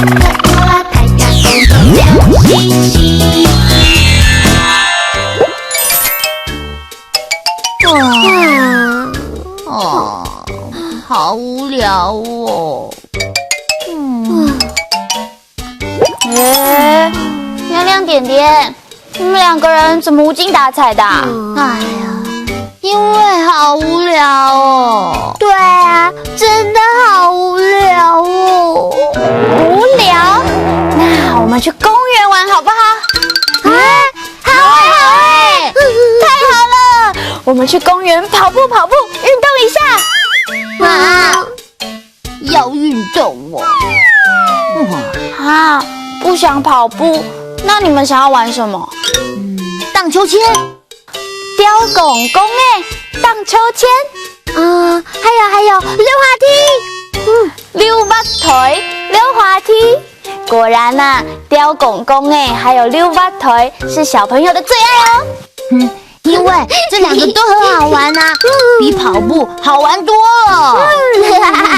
大家共同游戏戏。好无聊哦。亮亮点点，你们两个人怎么无精打采的？哎呀，因为好无聊哦。对啊，真的好无聊哦。无聊？那我们去公园玩好不好？好哎！太好了，我们去公园跑步，运动一下。要运动哦。不想跑步，那你们想要玩什么？荡秋千。雕公公荡秋千。还有溜滑梯。溜滑腿，溜滑梯。果然啊，雕公公还有溜滑腿是小朋友的最爱哦。因为这两个都很好玩啊，比跑步好玩多了。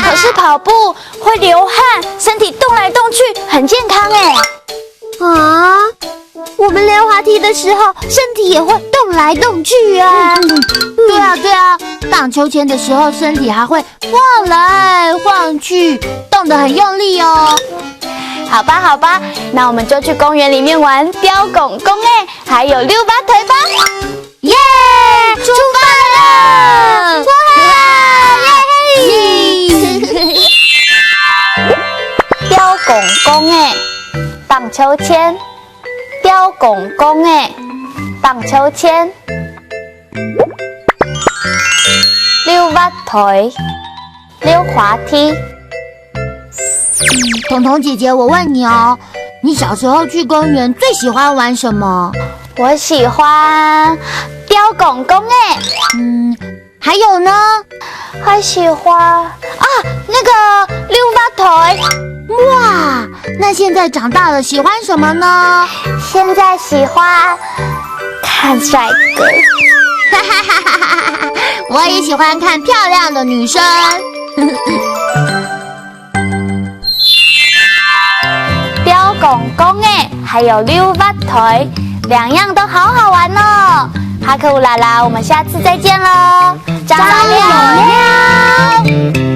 可是跑步会流汗，身体动来动去，很健康哎。我们溜滑梯的时候，身体也会动来动去啊。对啊，荡秋千的时候，身体还会晃来晃去，动得很用力哦。好吧，那我们就去公园里面玩雕公公还有溜滑腿吧。耶！出发了！耶！雕公公荡秋千，雕公公荡秋千，溜滑腿，溜滑梯。彤彤姐姐，我问你哦，你小时候去公园最喜欢玩什么？我喜欢雕公公还有呢？还喜欢那个溜滑腿。哇，那现在长大了喜欢什么呢？现在喜欢看帅哥。我也喜欢看漂亮的女生。雕公公还有溜滑腿，两样都好好玩哦。哈克乌拉拉，我们下次再见喽，加油！